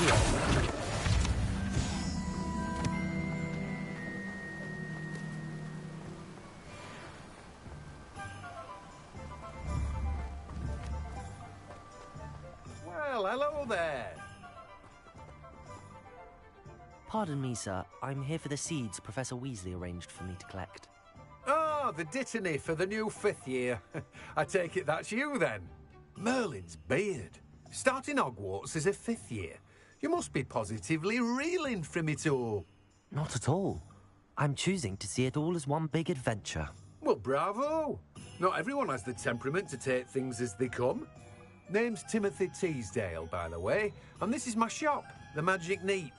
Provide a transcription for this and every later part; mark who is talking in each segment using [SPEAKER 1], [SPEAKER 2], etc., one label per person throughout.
[SPEAKER 1] here.
[SPEAKER 2] Well, hello there.
[SPEAKER 1] Pardon me, sir. I'm here for the seeds Professor Weasley arranged for me to collect.
[SPEAKER 2] Oh, the dittany for the new 5th year. I take it that's you, then. Merlin's beard. Starting Hogwarts as a 5th year. You must be positively reeling from it all.
[SPEAKER 1] Not at all. I'm choosing to see it all as one big adventure.
[SPEAKER 2] Well, bravo. Not everyone has the temperament to take things as they come. Name's Timothy Teasdale, by the way, and this is my shop, the Magic Neep.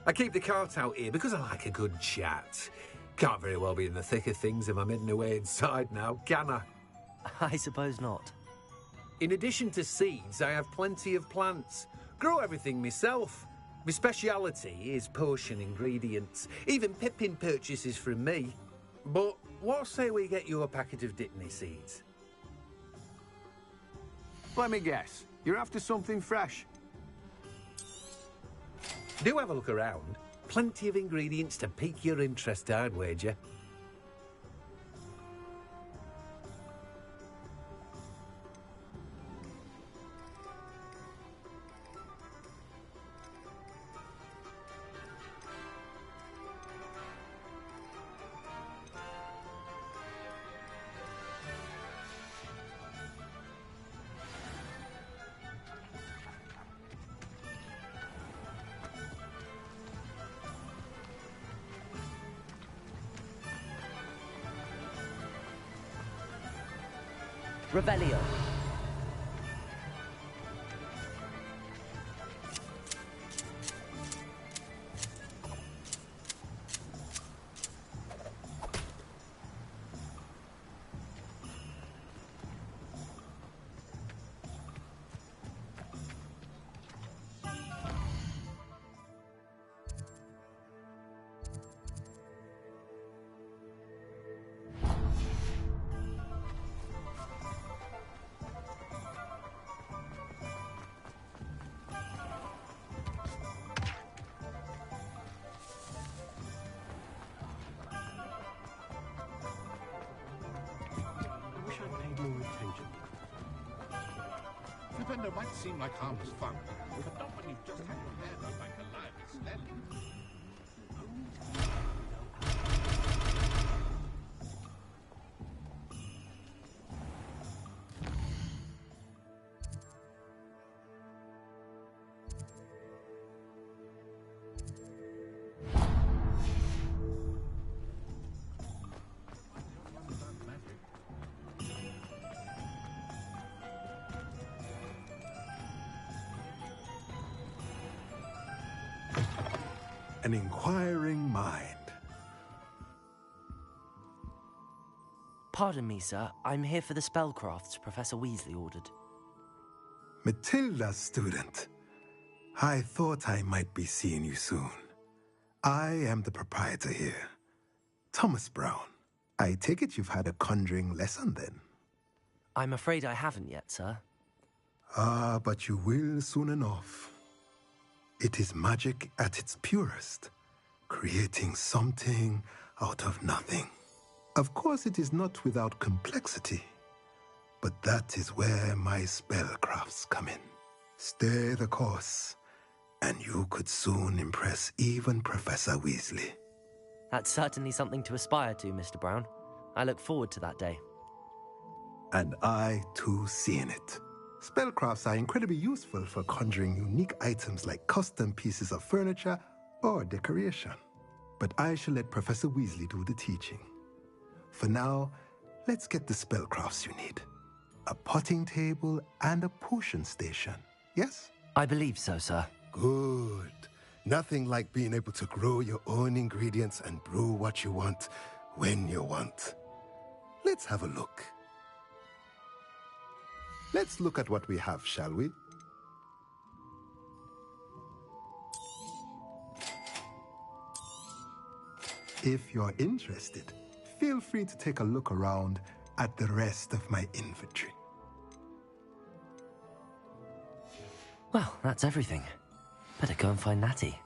[SPEAKER 2] I keep the cart out here because I like a good chat. Can't very well be in the thick of things if I'm hidden away inside now, can I?
[SPEAKER 1] I suppose not.
[SPEAKER 2] In addition to seeds, I have plenty of plants. Grow everything myself. My speciality is potion ingredients. Even Pippin purchases from me. But what say we get you a packet of Dittany seeds? Let me guess. You're after something fresh. Do have a look around. Plenty of ingredients to pique your interest, I'd wager.
[SPEAKER 1] Revelio.
[SPEAKER 3] Flipendo might seem like harmless fun, but not when you've just had your hair done like a lion's stallion.
[SPEAKER 4] An inquiring mind.
[SPEAKER 1] Pardon me, sir. I'm here for the spellcrafts Professor Weasley ordered.
[SPEAKER 4] Matilda's student. I thought I might be seeing you soon. I am the proprietor here, Thomas Brown. I take it you've had a conjuring lesson then?
[SPEAKER 1] I'm afraid I haven't yet, sir.
[SPEAKER 4] Ah, but you will soon enough. It is magic at its purest, creating something out of nothing. Of course, it is not without complexity, but that is where my spellcrafts come in. Stay the course, and you could soon impress even Professor Weasley.
[SPEAKER 1] That's certainly something to aspire to, Mr. Brown. I look forward to that day.
[SPEAKER 4] And I, too, seeing it. Spellcrafts are incredibly useful for conjuring unique items like custom pieces of furniture or decoration. But I shall let Professor Weasley do the teaching. For now, let's get the spellcrafts you need. A potting table and a potion station, yes?
[SPEAKER 1] I believe so, sir.
[SPEAKER 4] Good. Nothing like being able to grow your own ingredients and brew what you want when you want. Let's have a look. Let's look at what we have, shall we? If you're interested, feel free to take a look around at the rest of my inventory.
[SPEAKER 1] Well, that's everything. Better go and find Natty.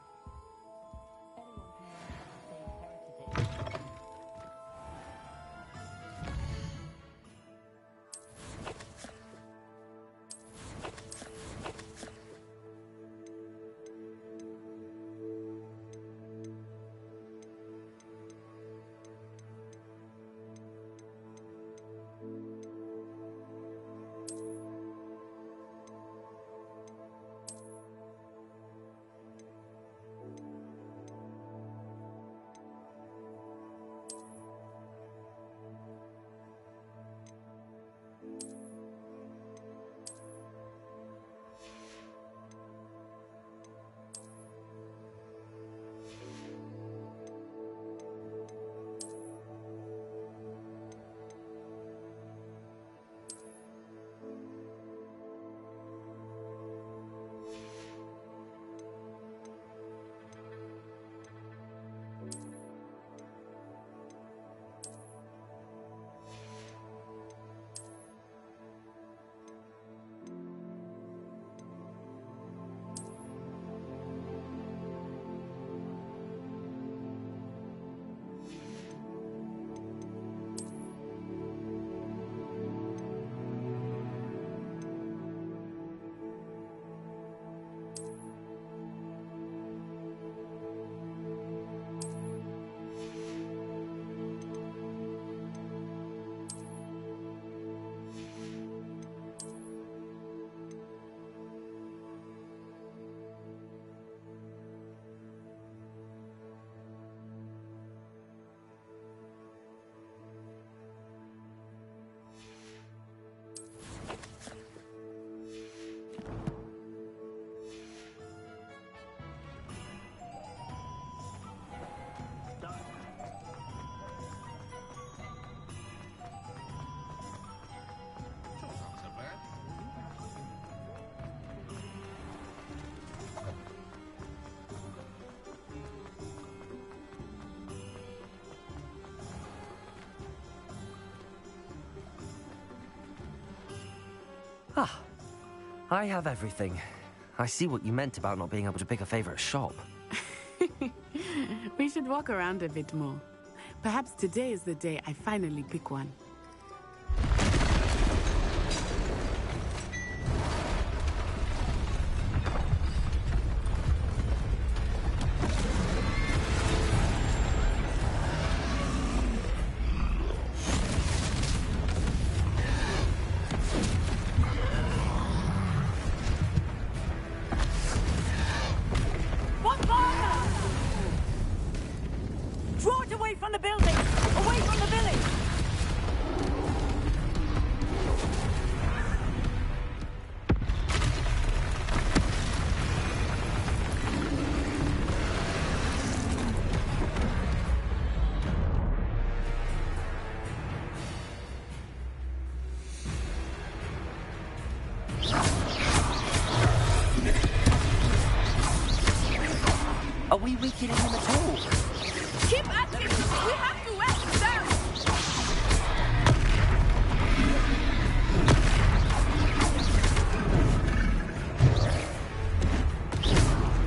[SPEAKER 3] Sure sounds so bad.
[SPEAKER 1] Ah, I have everything. I see what you meant about not being able to pick a favorite shop.
[SPEAKER 5] We should walk around a bit more. Perhaps today is the day I finally pick one.
[SPEAKER 6] Draw it away from the building! Away from the village!
[SPEAKER 1] Are we weakening him at all?
[SPEAKER 5] Keep at him! We have to wear him down!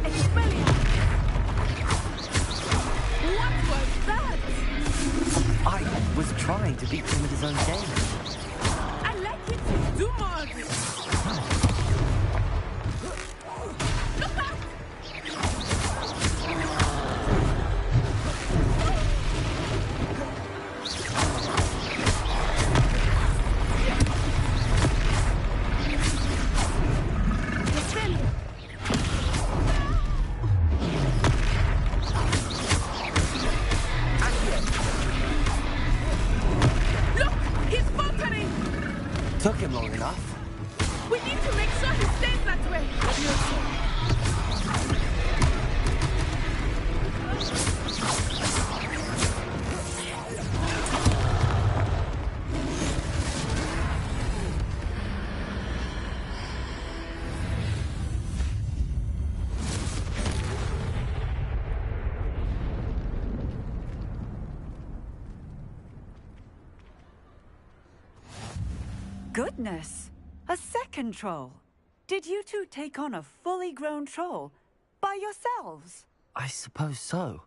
[SPEAKER 5] Expelliarmus! What was that?
[SPEAKER 1] I was trying to beat him at his own game.
[SPEAKER 5] I like it. Do more of it. Look out!
[SPEAKER 1] Took him long enough.
[SPEAKER 5] We need to make sure he stays that way.
[SPEAKER 6] Goodness! A second troll! Did you two take on a fully grown troll? By yourselves?
[SPEAKER 1] I suppose so.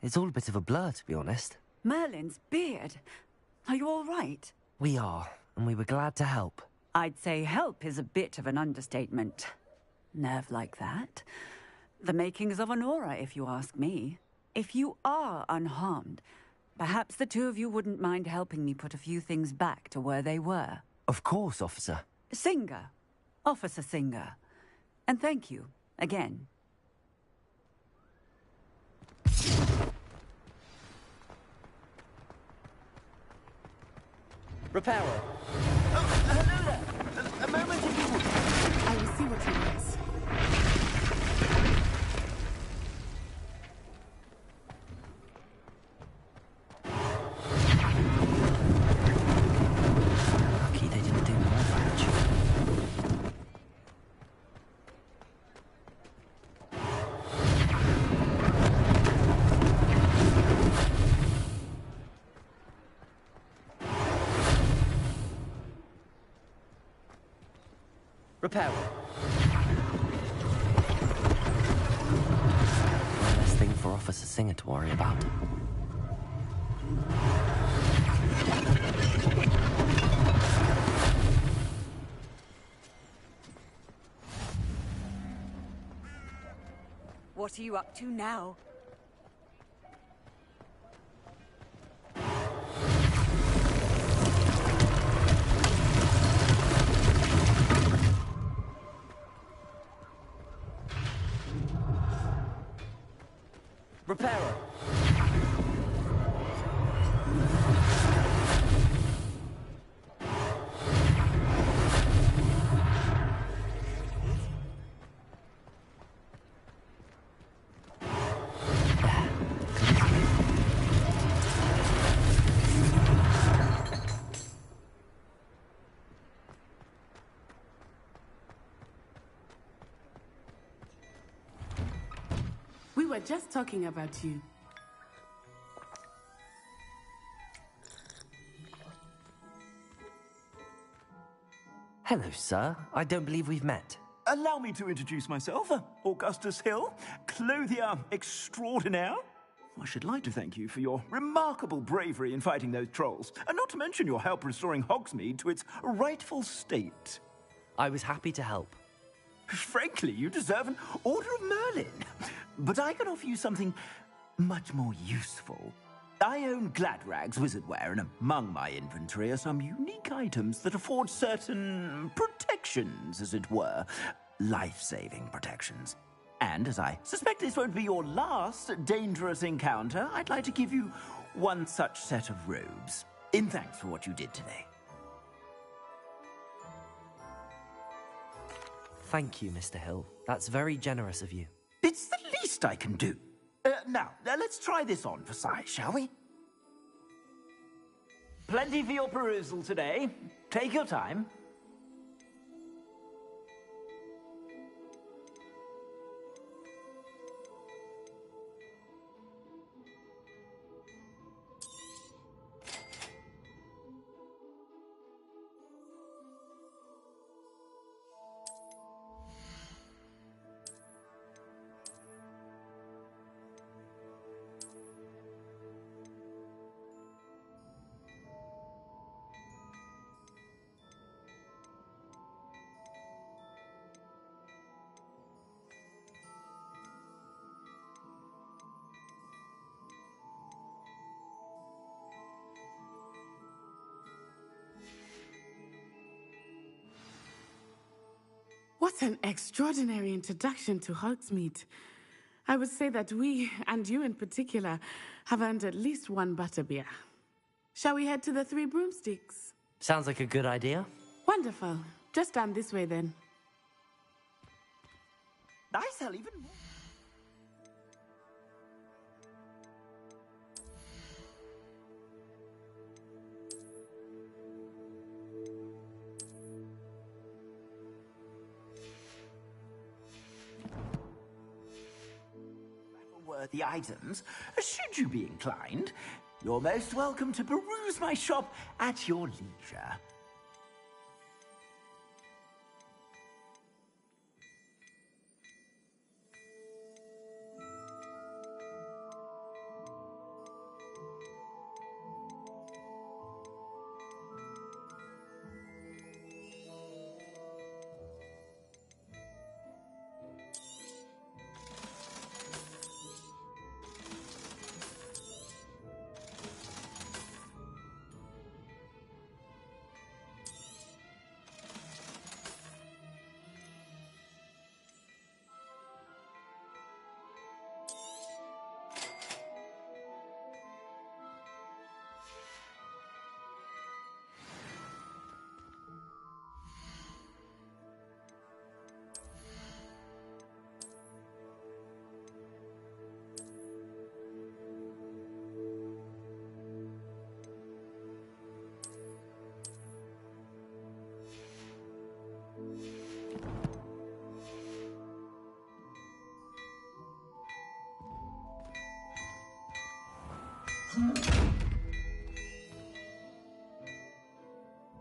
[SPEAKER 1] It's all a bit of a blur, to be honest.
[SPEAKER 6] Merlin's beard. Are you all right?
[SPEAKER 1] We are, and we were glad to help.
[SPEAKER 6] I'd say help is a bit of an understatement. Nerve like that. The makings of an aura, if you ask me. If you are unharmed, perhaps the two of you wouldn't mind helping me put a few things back to where they were.
[SPEAKER 1] Of course, officer.
[SPEAKER 6] Singer. Officer Singer. And thank you, again.
[SPEAKER 1] Repairer.
[SPEAKER 7] Oh, hello there. A moment if you would.
[SPEAKER 5] I will see what he wants.
[SPEAKER 1] Lucky they didn't do more damage. Repairer. One less thing for Officer Singer to worry about.
[SPEAKER 6] What are you up to now?
[SPEAKER 1] Repairer.
[SPEAKER 5] We were just talking about you.
[SPEAKER 1] Hello, sir. I don't believe we've met.
[SPEAKER 7] Allow me to introduce myself, Augustus Hill, clothier extraordinaire. I should like to thank you for your remarkable bravery in fighting those trolls, and not to mention your help restoring Hogsmeade to its rightful state.
[SPEAKER 1] I was happy to help.
[SPEAKER 7] Frankly, you deserve an Order of Merlin. But I can offer you something much more useful. I own Gladrag's wizardware, and among my inventory are some unique items that afford certain protections, as it were. Life-saving protections. And as I suspect this won't be your last dangerous encounter, I'd like to give you one such set of robes, in thanks for what you did today.
[SPEAKER 1] Thank you, Mr. Hill. That's very generous of you.
[SPEAKER 7] It's the least I can do. Now, let's try this on for size, shall we? Plenty for your perusal today. Take your time.
[SPEAKER 5] What an extraordinary introduction to Hogsmeade. I would say that we, and you in particular, have earned at least one butterbeer. Shall we head to the Three Broomsticks?
[SPEAKER 1] Sounds like a good idea.
[SPEAKER 5] Wonderful. Just down this way then.
[SPEAKER 7] I sell even more. Worthy items, should you be inclined. You're most welcome to peruse my shop at your leisure.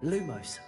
[SPEAKER 8] Lumos.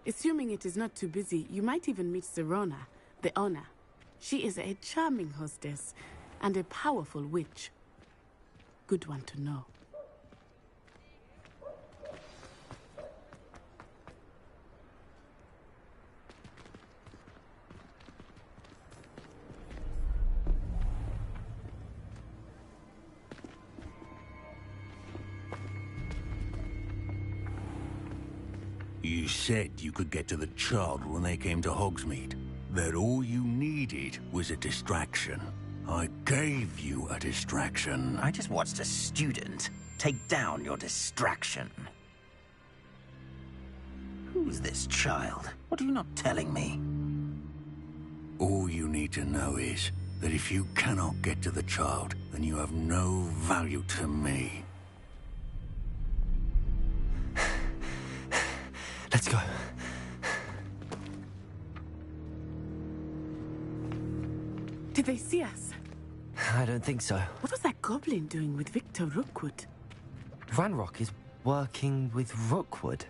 [SPEAKER 5] Assuming it is not too busy, you might even meet Serona, the owner. She is a charming hostess and a powerful witch. Good one to know.
[SPEAKER 3] You said you could get to the child when they came to Hogsmeade. That all you needed was a distraction. I gave you a distraction.
[SPEAKER 7] I just watched a student take down your distraction. Who's this child? What are you not telling me?
[SPEAKER 3] All you need to know is that if you cannot get to the child, then you have no value to me.
[SPEAKER 1] Let's go.
[SPEAKER 5] Did they see us?
[SPEAKER 1] I don't think so.
[SPEAKER 5] What was that goblin doing with Victor Rookwood?
[SPEAKER 1] Ranrock is working with Rookwood.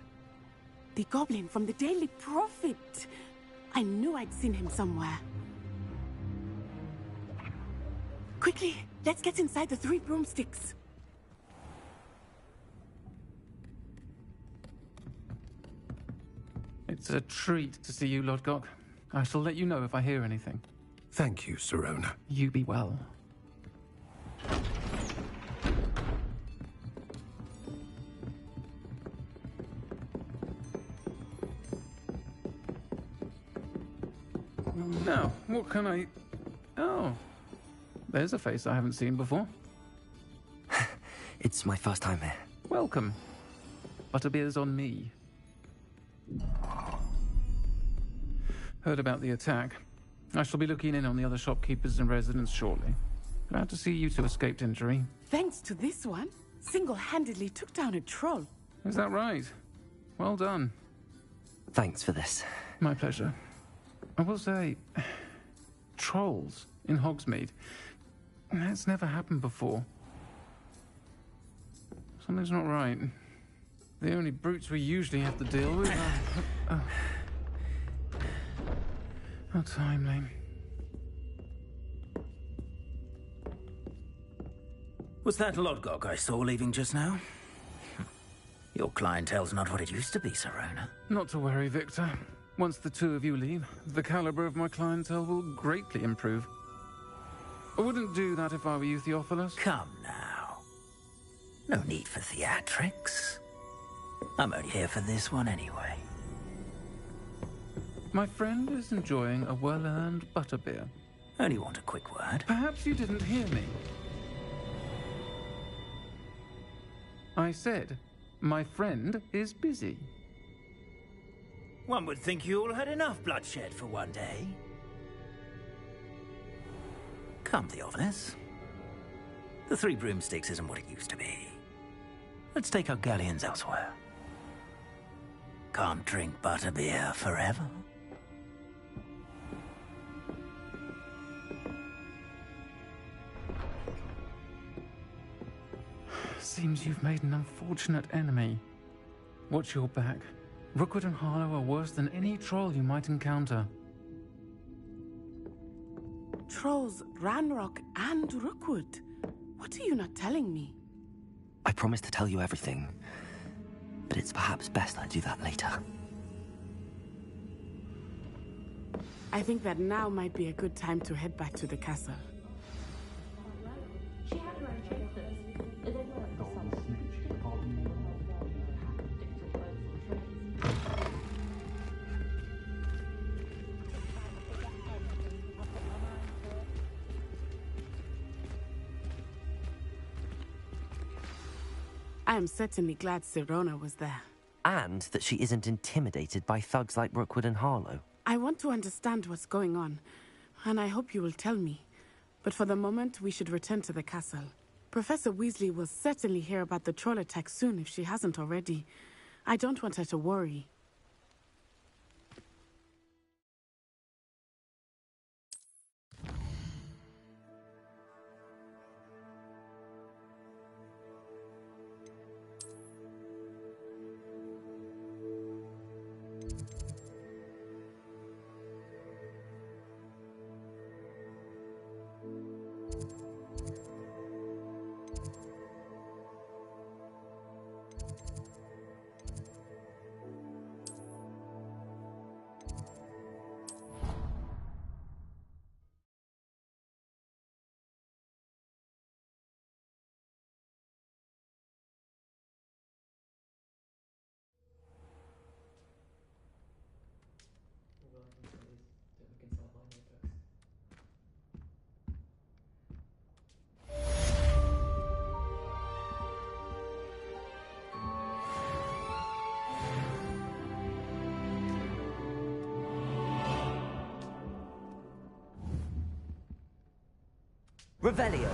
[SPEAKER 5] The goblin from the Daily Prophet. I knew I'd seen him somewhere. Quickly, let's get inside the 3 broomsticks.
[SPEAKER 9] It's a treat to see you, Lodgok. I shall let you know if I hear anything.
[SPEAKER 2] Thank you, Serona.
[SPEAKER 9] You be well. Now, what can I... Oh, there's a face I haven't seen before.
[SPEAKER 1] It's my first time here.
[SPEAKER 9] Welcome. Butterbeer's on me. Heard about the attack. I shall be looking in on the other shopkeepers and residents shortly. Glad to see you two escaped injury.
[SPEAKER 5] Thanks to this one, single-handedly took down a troll.
[SPEAKER 9] Is that right? Well done.
[SPEAKER 1] Thanks for this.
[SPEAKER 9] My pleasure. I will say, trolls in Hogsmeade. That's never happened before. Something's not right. The only brutes we usually have to deal with are... How timely.
[SPEAKER 7] Was that Lodgok I saw leaving just now? Your clientele's not what it used to be, Serona.
[SPEAKER 9] Not to worry, Victor. Once the two of you leave, the caliber of my clientele will greatly improve. I wouldn't do that if I were you, Theophilus.
[SPEAKER 7] Come now. No need for theatrics. I'm only here for this one anyway.
[SPEAKER 9] My friend is enjoying a well-earned butterbeer.
[SPEAKER 7] Only want a quick word.
[SPEAKER 9] Perhaps you didn't hear me. I said, my friend is busy.
[SPEAKER 7] One would think you all had enough bloodshed for one day. Come, Theophilus. The 3 broomsticks isn't what it used to be. Let's take our galleons elsewhere. Can't drink butterbeer forever.
[SPEAKER 9] Seems you've made an unfortunate enemy. Watch your back. Rookwood and Harlow are worse than any troll you might encounter.
[SPEAKER 5] Trolls, Ranrock, and Rookwood. What are you not telling me?
[SPEAKER 1] I promise to tell you everything, but it's perhaps best I do that later.
[SPEAKER 5] I think that now might be a good time to head back to the castle. I am certainly glad Sirona was there.
[SPEAKER 1] And that she isn't intimidated by thugs like Rookwood and Harlow.
[SPEAKER 5] I want to understand what's going on, and I hope you will tell me. But for the moment, we should return to the castle. Professor Weasley will certainly hear about the troll attack soon if she hasn't already. I don't want her to worry.
[SPEAKER 1] Revelio.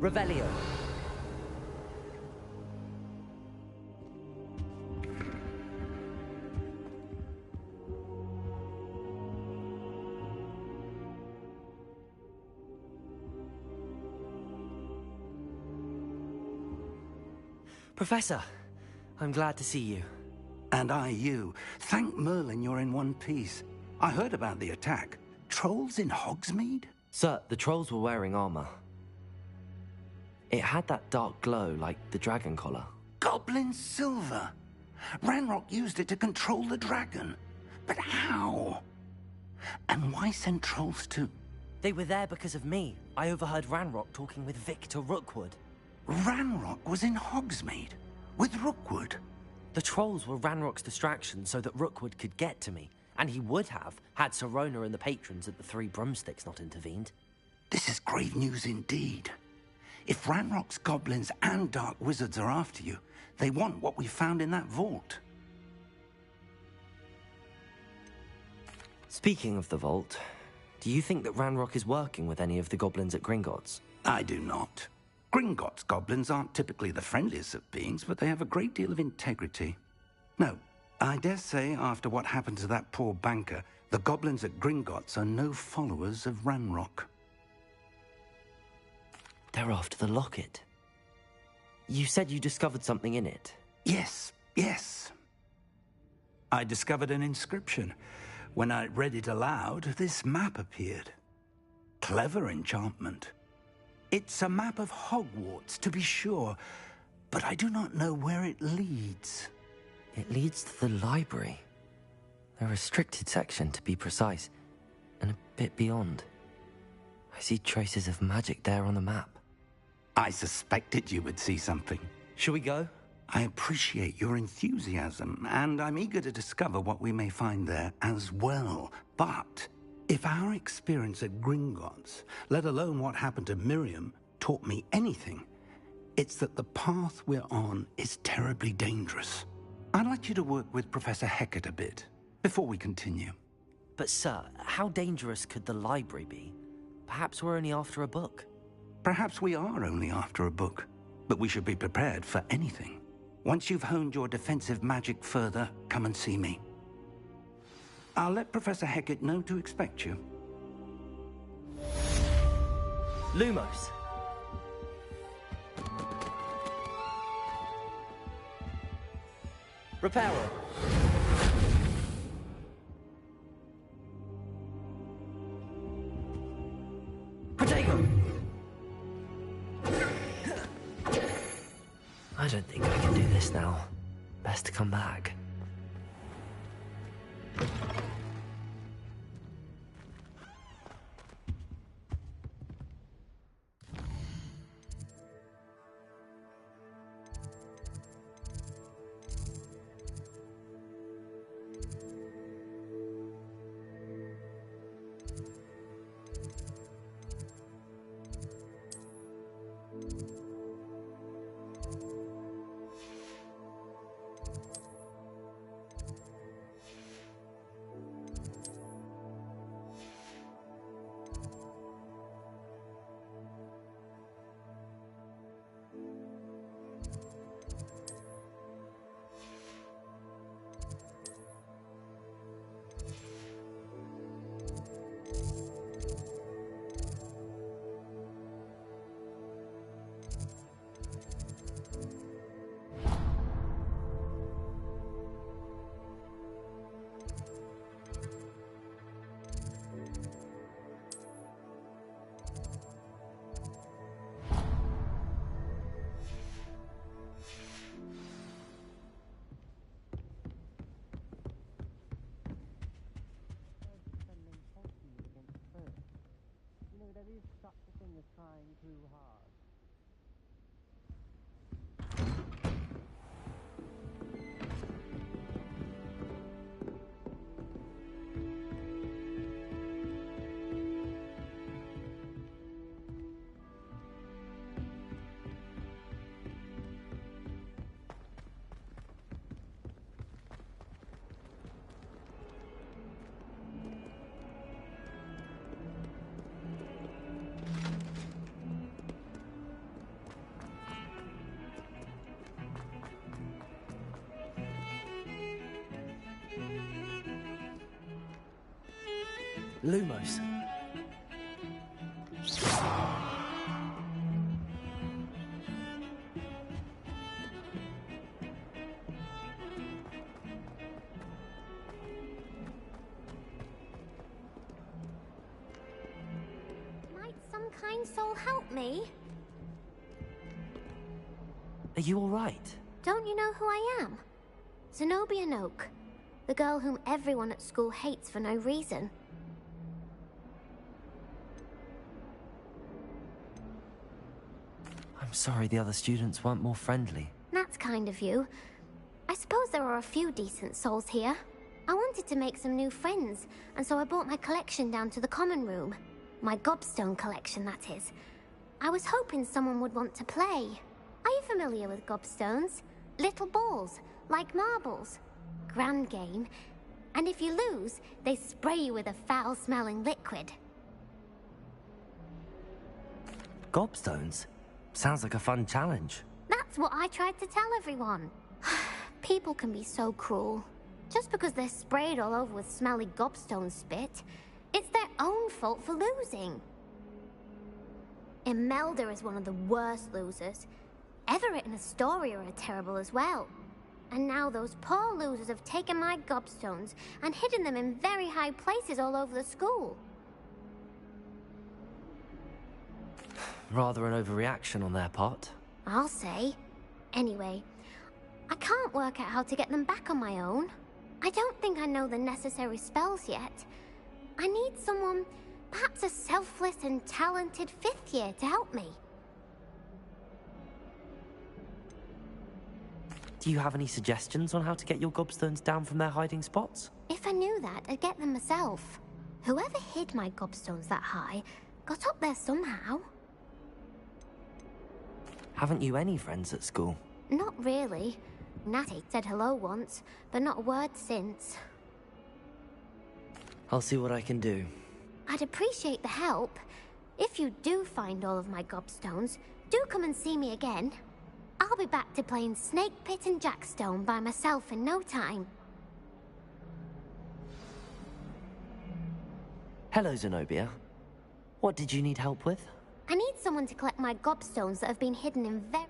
[SPEAKER 1] Revelio. Professor, I'm glad to see you.
[SPEAKER 3] And I you. Thank Merlin you're in one piece. I heard about the attack. Trolls in Hogsmeade?
[SPEAKER 1] Sir, the trolls were wearing armor. It had that dark glow like the dragon collar.
[SPEAKER 3] Goblin silver. Ranrock used it to control the dragon. But how? And why send trolls too?
[SPEAKER 1] They were there because of me. I overheard Ranrock talking with Victor Rookwood.
[SPEAKER 3] Ranrock was in Hogsmeade with Rookwood.
[SPEAKER 1] The trolls were Ranrock's distraction so that Rookwood could get to me. And he would have, had Sirona and the patrons at the Three Broomsticks not intervened.
[SPEAKER 3] This is grave news indeed. If Ranrock's goblins and dark wizards are after you, they want what we found in that vault.
[SPEAKER 1] Speaking of the vault, do you think that Ranrock is working with any of the goblins at Gringotts?
[SPEAKER 3] I do not. Gringotts goblins aren't typically the friendliest of beings, but they have a great deal of integrity. No, I dare say after what happened to that poor banker, the goblins at Gringotts are no followers of Ranrock.
[SPEAKER 1] They're after the locket. You said you discovered something in it.
[SPEAKER 3] Yes. I discovered an inscription. When I read it aloud, this map appeared. Clever enchantment. It's a map of Hogwarts, to be sure, but I do not know where it leads.
[SPEAKER 1] It leads to the library. A restricted section, to be precise, and a bit beyond. I see traces of magic there on the map.
[SPEAKER 3] I suspected you would see something.
[SPEAKER 1] Shall we go?
[SPEAKER 3] I appreciate your enthusiasm, and I'm eager to discover what we may find there as well. But if our experience at Gringotts, let alone what happened to Miriam, taught me anything, it's that the path we're on is terribly dangerous. I'd like you to work with Professor Hecat a bit before we continue.
[SPEAKER 1] But sir, how dangerous could the library be? Perhaps we're only after a book.
[SPEAKER 3] Perhaps we are only after a book, but we should be prepared for anything. Once you've honed your defensive magic further, come and see me. I'll let Professor Hecat know to expect you.
[SPEAKER 1] Lumos. Reparo. Protego. I don't think I can do this now. Best to come back.
[SPEAKER 8] Lumos.
[SPEAKER 10] Might some kind soul help me?
[SPEAKER 1] Are you all right?
[SPEAKER 10] Don't you know who I am? Zenobia Noak, the girl whom everyone at school hates for no reason.
[SPEAKER 1] I'm sorry the other students weren't more friendly.
[SPEAKER 10] That's kind of you. I suppose there are a few decent souls here. I wanted to make some new friends, and so I brought my collection down to the common room. My gobstone collection, that is. I was hoping someone would want to play. Are you familiar with gobstones? Little balls, like marbles. Grand game. And if you lose, they spray you with a foul-smelling liquid.
[SPEAKER 1] Gobstones? Sounds like a fun challenge.
[SPEAKER 10] That's what I tried to tell everyone. People can be so cruel. Just because they're sprayed all over with smelly gobstone spit, it's their own fault for losing. Imelda is one of the worst losers. Everett and Astoria are terrible as well. And now those poor losers have taken my gobstones and hidden them in very high places all over the school.
[SPEAKER 1] Rather an overreaction on their part.
[SPEAKER 10] I'll say. Anyway, I can't work out how to get them back on my own. I don't think I know the necessary spells yet. I need someone, perhaps a selfless and talented 5th year to help me.
[SPEAKER 1] Do you have any suggestions on how to get your gobstones down from their hiding spots?
[SPEAKER 10] If I knew that, I'd get them myself. Whoever hid my gobstones that high got up there somehow.
[SPEAKER 1] Haven't you any friends at school?
[SPEAKER 10] Not really. Natty said hello once, but not a word since.
[SPEAKER 1] I'll see what I can do.
[SPEAKER 10] I'd appreciate the help. If you do find all of my gobstones, do come and see me again. I'll be back to playing Snake Pit and Jackstone by myself in no time.
[SPEAKER 1] Hello, Zenobia. What did you need help with?
[SPEAKER 10] I need someone to collect my gobstones that have been hidden in very...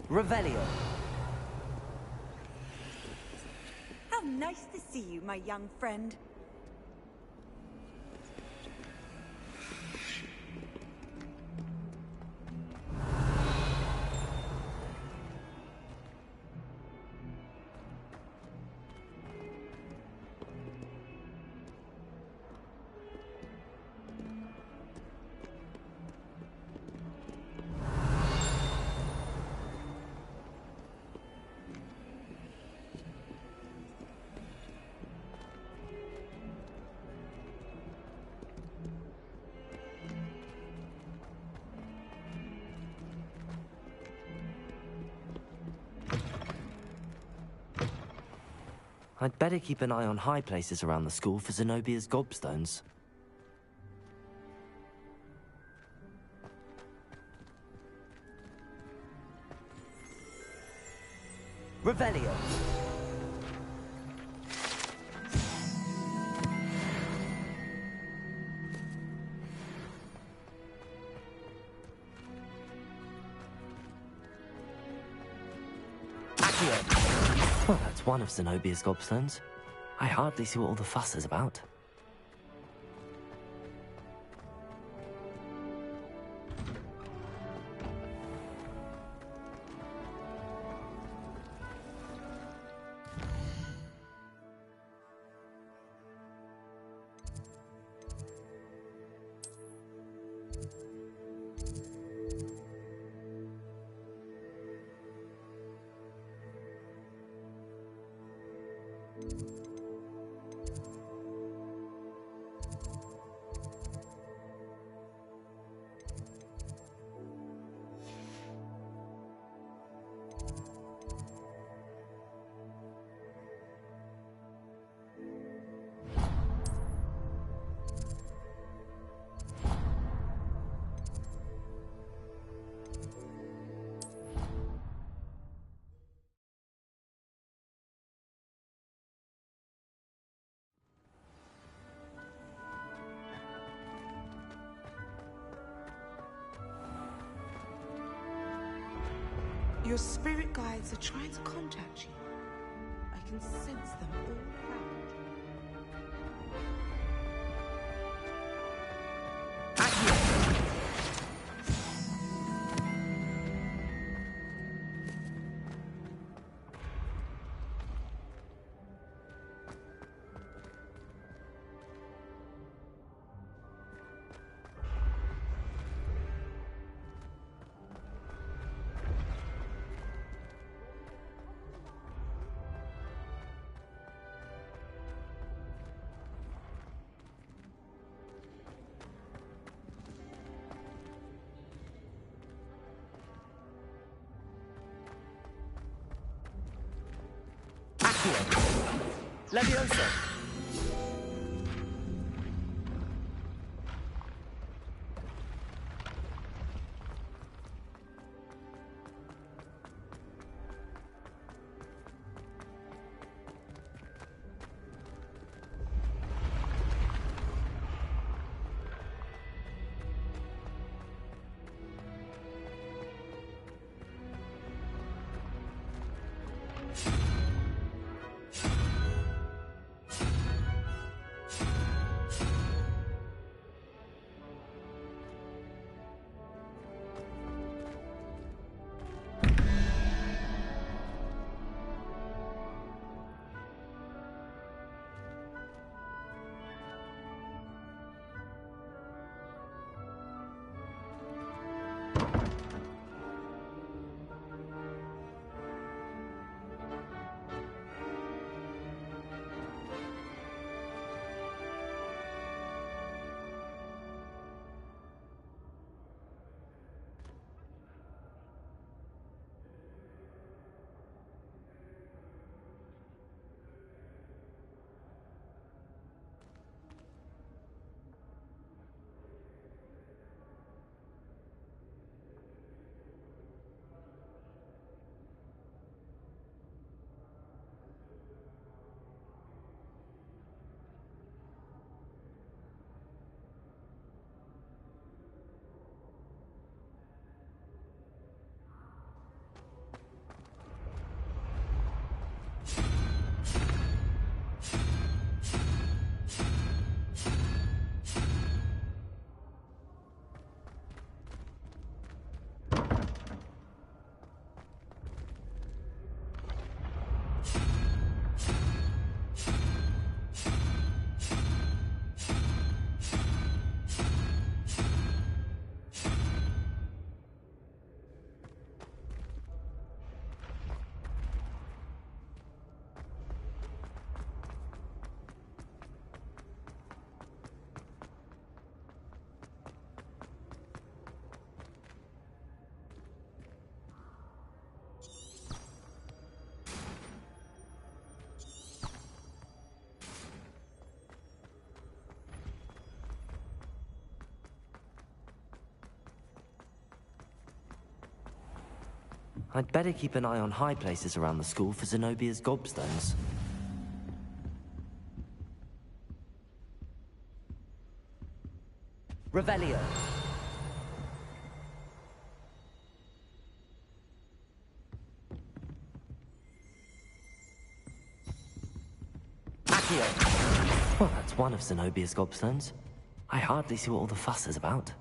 [SPEAKER 1] Revelio.
[SPEAKER 6] How nice to see you, my young friend.
[SPEAKER 1] I'd better keep an eye on high places around the school for Zenobia's gobstones. Revelio. Accio. Well, that's one of Zenobia's gobstones. I hardly see what all the fuss is about.
[SPEAKER 5] Your spirit guides are trying to contact you. I can sense them all around.
[SPEAKER 7] Levioso!
[SPEAKER 1] I'd better keep an eye on high places around the school for Zenobia's gobstones.
[SPEAKER 7] Revelio.
[SPEAKER 1] Accio. Well, that's one of Zenobia's gobstones. I hardly see what all the fuss is about.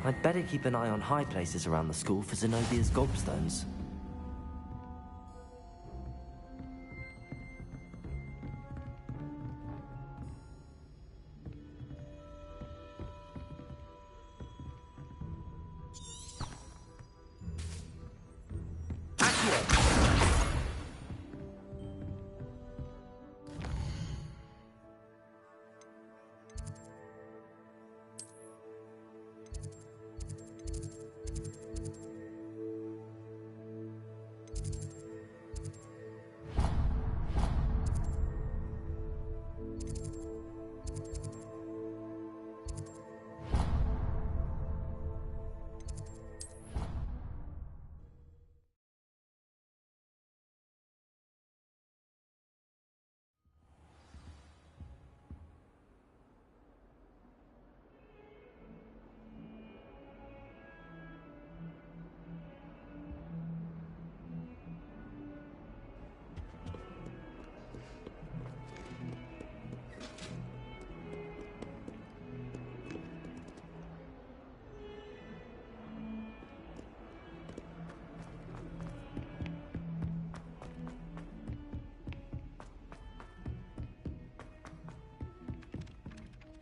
[SPEAKER 1] I'd better keep an eye on high places around the school for Zenobia's gobstones.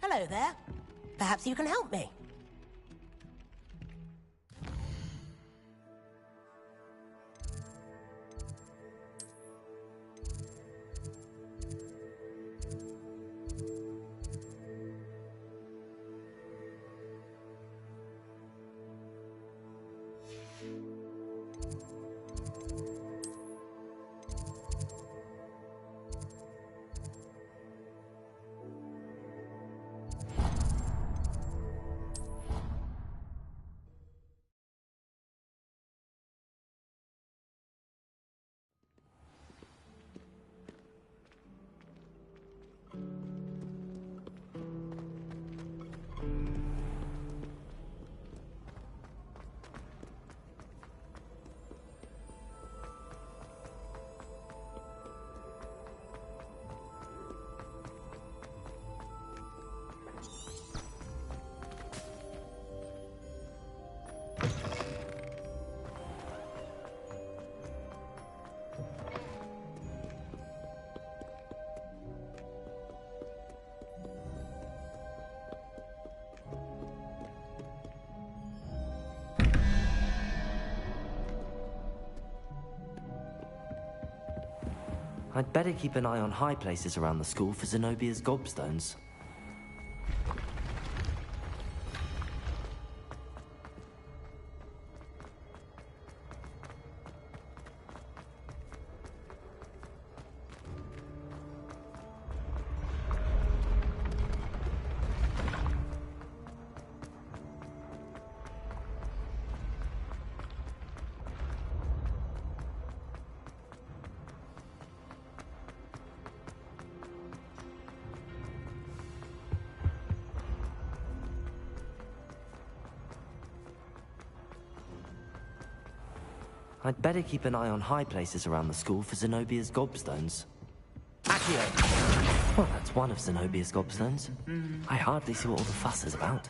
[SPEAKER 11] Hello there. Perhaps you can help me.
[SPEAKER 1] I'd better keep an eye on high places around the school for Zenobia's gobstones. I'd better keep an eye on high places around the school for Zenobia's gobstones. Accio! Well, that's one of Zenobia's gobstones. I hardly see what all the fuss is about.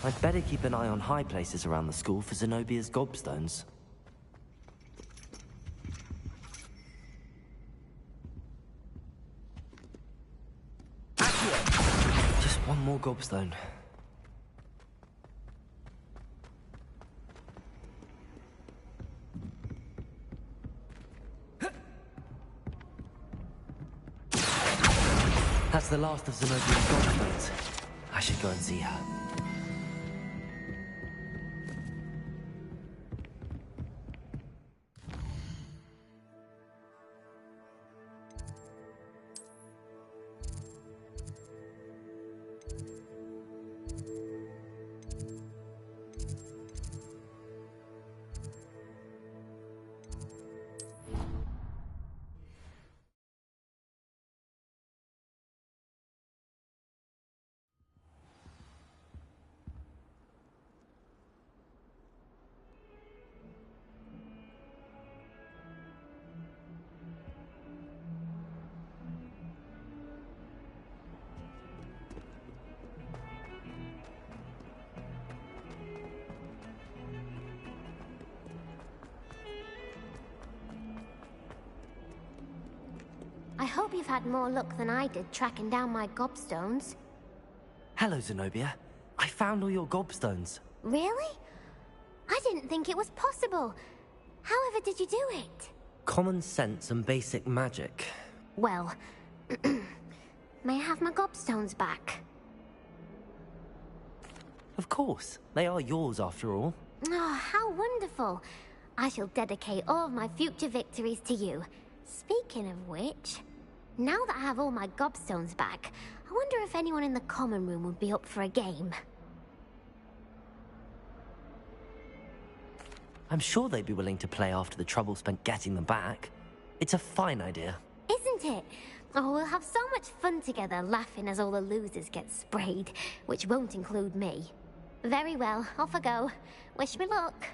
[SPEAKER 1] I'd better keep an eye on high places around the school for Zenobia's gobstones. Just one more gobstone. That's the last of Zenobia's gobstones. I should go and see her.
[SPEAKER 10] I hope you've had more luck than I did tracking down my gobstones.
[SPEAKER 1] Hello, Zenobia. I found all your gobstones.
[SPEAKER 10] Really? I didn't think it was possible. However did you do it?
[SPEAKER 1] Common sense and basic magic.
[SPEAKER 10] Well, may I have my gobstones back?
[SPEAKER 1] Of course. They are yours after all.
[SPEAKER 10] Oh, how wonderful. I shall dedicate all of my future victories to you. Speaking of which, now that I have all my gobstones back, I wonder if anyone in the common room would be up for a game.
[SPEAKER 1] I'm sure they'd be willing to play after the trouble spent getting them back. It's a fine idea.
[SPEAKER 10] Isn't it? Oh, we'll have so much fun together laughing as all the losers get sprayed, which won't include me. Very well, off I go. Wish me luck.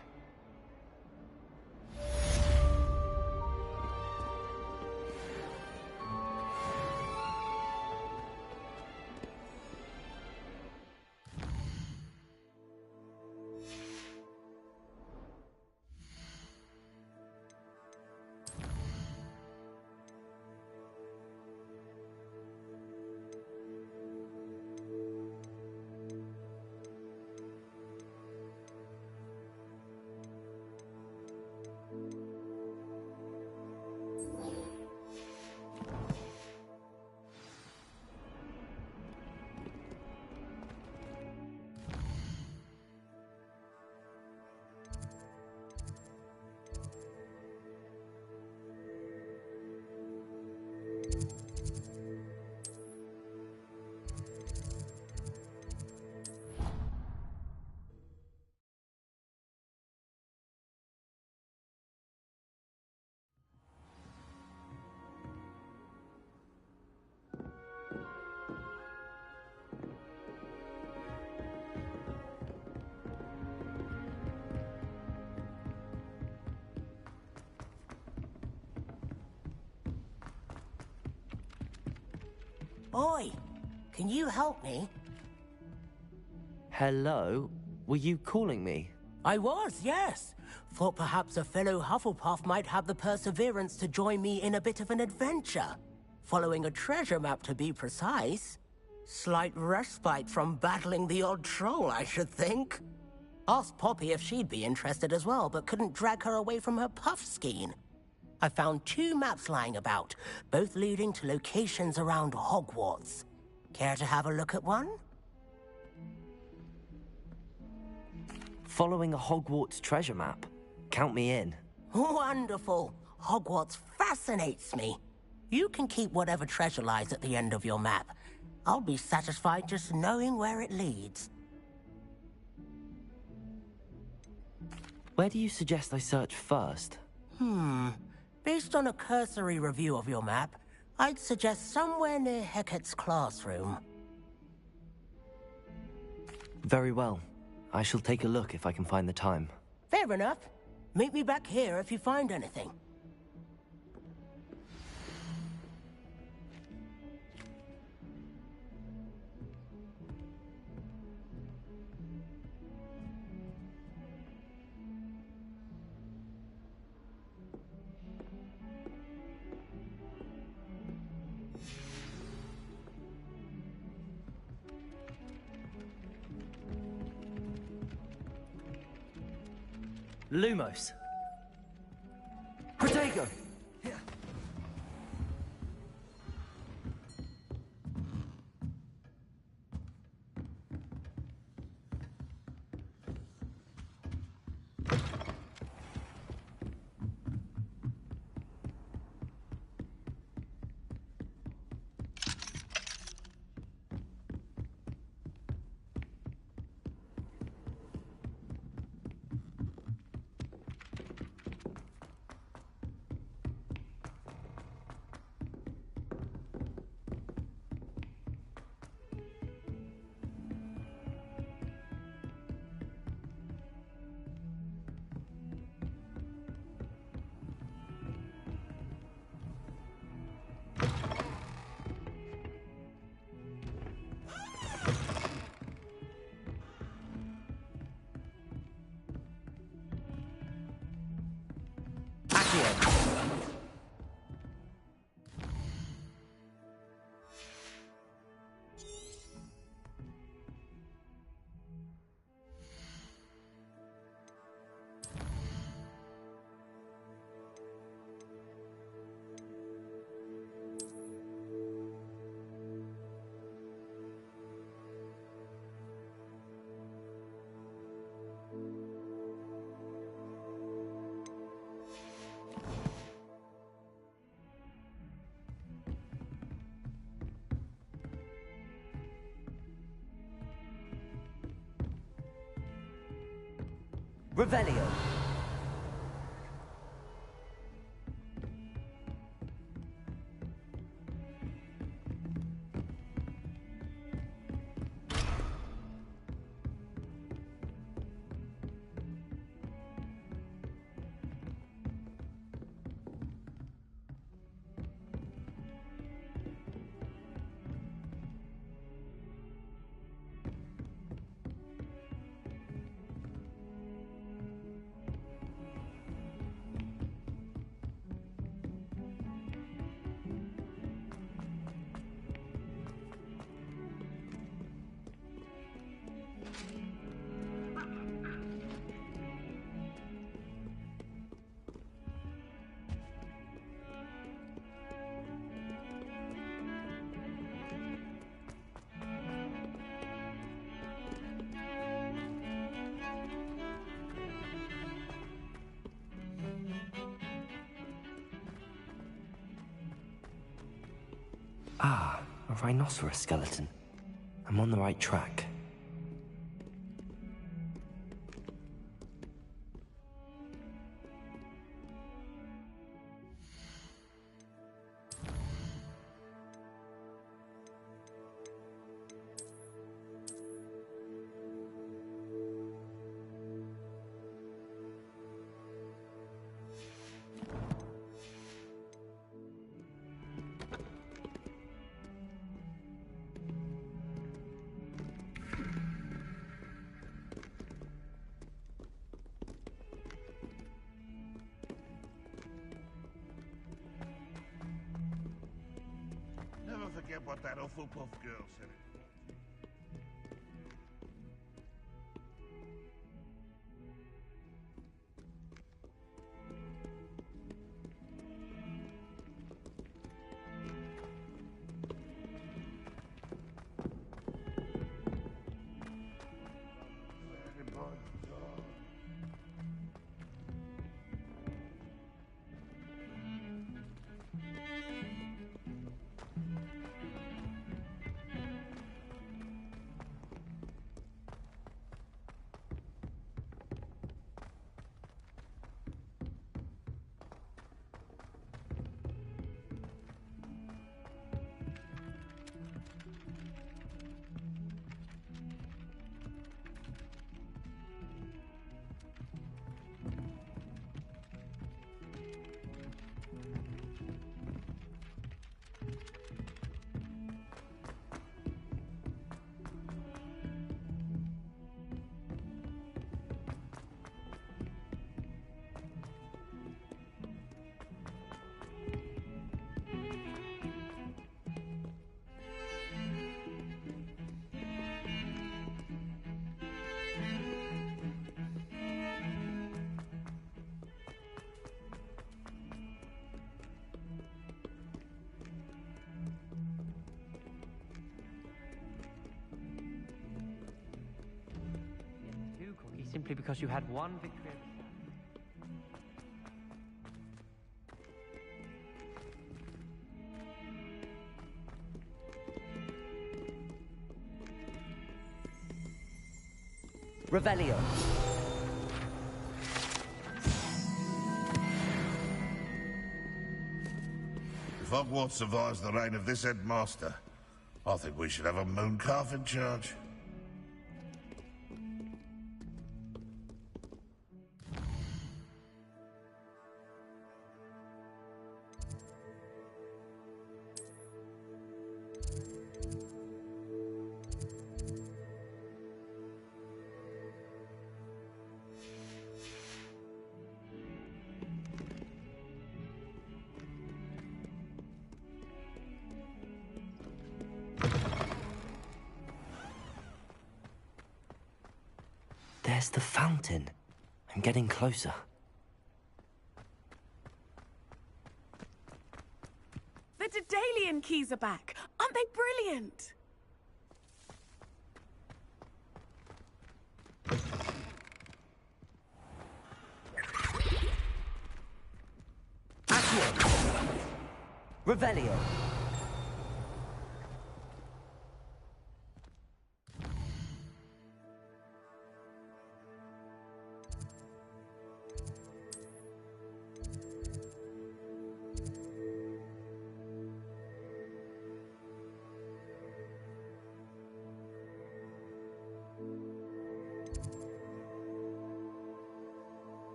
[SPEAKER 11] Oi, can you help me?
[SPEAKER 1] Hello? Were you calling me?
[SPEAKER 11] I was, yes. Thought perhaps a fellow Hufflepuff might have the perseverance to join me in a bit of an adventure. Following a treasure map, to be precise. Slight respite from battling the odd troll, I should think. Asked Poppy if she'd be interested as well, but couldn't drag her away from her puff skein. I found 2 maps lying about, both leading to locations around Hogwarts. Care to have a look at one?
[SPEAKER 1] Following a Hogwarts treasure map. Count me in.
[SPEAKER 11] Wonderful. Hogwarts fascinates me. You can keep whatever treasure lies at the end of your map. I'll be satisfied just knowing where it leads.
[SPEAKER 1] Where do you suggest I search first?
[SPEAKER 11] Based on a cursory review of your map, I'd suggest somewhere near Hecate's classroom.
[SPEAKER 1] Very well. I shall take a look if I can find the time.
[SPEAKER 11] Fair enough. Meet me back here if you find anything.
[SPEAKER 8] Lumos.
[SPEAKER 7] Protego! Revelio.
[SPEAKER 1] Ah, a rhinoceros skeleton. I'm on the right track.
[SPEAKER 12] Never forget what that Hufflepuff girl said.
[SPEAKER 13] simply because you had one victory.
[SPEAKER 1] Revelio.
[SPEAKER 12] If Hogwarts survives the reign of this headmaster, I think we should have a mooncalf in charge.
[SPEAKER 1] There's the fountain. I'm getting closer.
[SPEAKER 5] The Daedalian keys are back. Aren't they brilliant?
[SPEAKER 1] Accio. Revelio.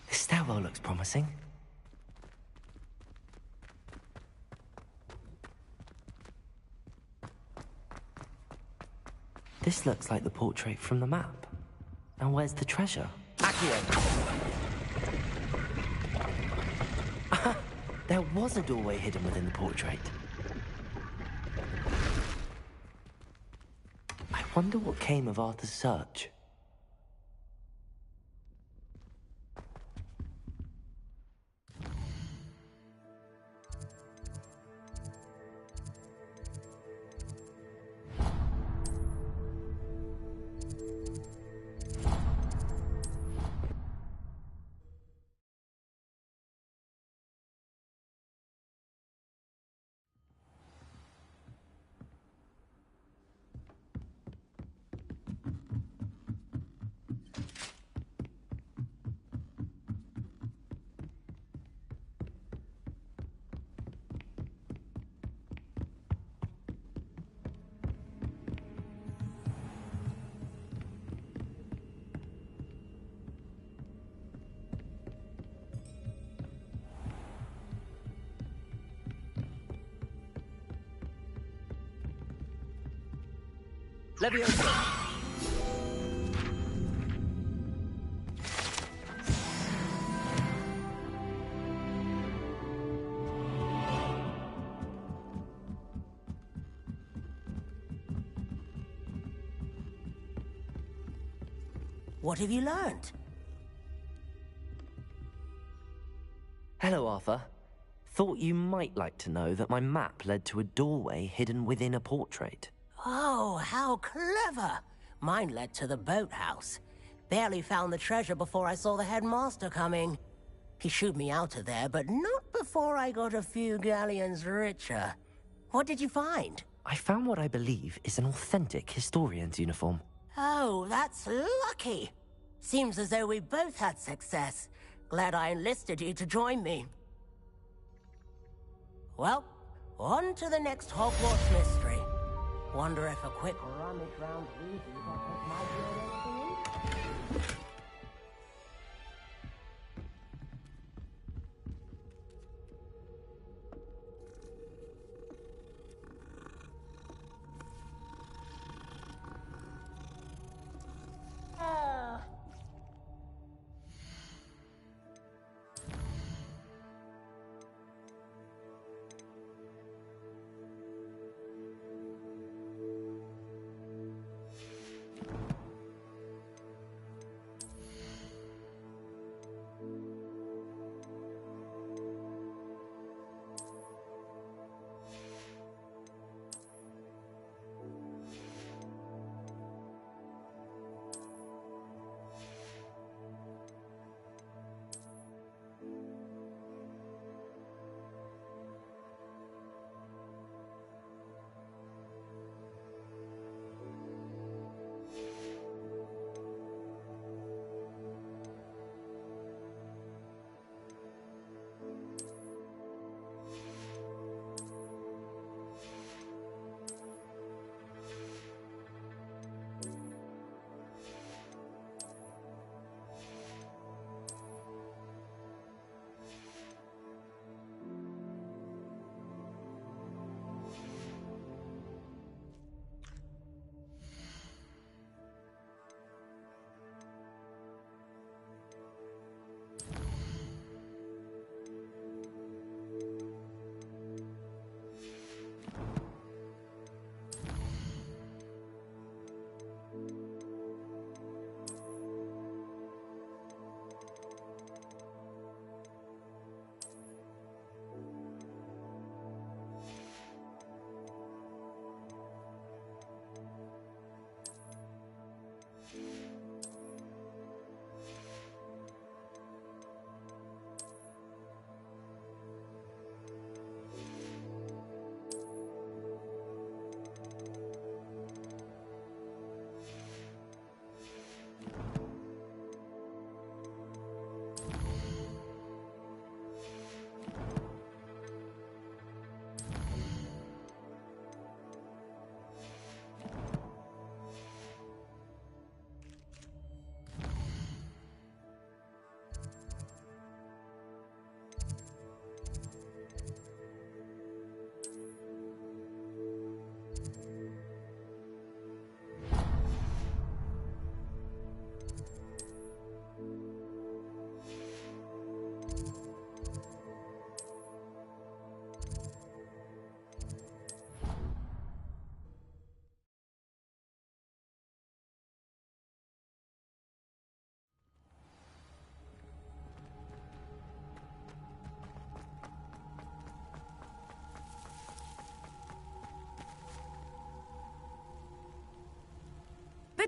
[SPEAKER 1] This stairwell looks promising. This looks like the portrait from the map. Now where's the treasure? Accio! There was a doorway hidden within the portrait. I wonder what came of Arthur's search. Leviosa!
[SPEAKER 11] What have you learned?
[SPEAKER 1] Hello, Arthur. Thought you might like to know that my map led to a doorway hidden within a portrait.
[SPEAKER 11] Oh, how clever! Mine led to the boathouse. Barely found the treasure before I saw the headmaster coming. He shooed me out of there, but not before I got a few galleons richer. What did you find?
[SPEAKER 1] I found what I believe is an authentic historian's uniform.
[SPEAKER 11] Oh, that's lucky. Seems as though we both had success. Glad I enlisted you to join me. Well, on to the next Hogwarts mystery. Wonder if a quick rummage round Weasley's office might be anything.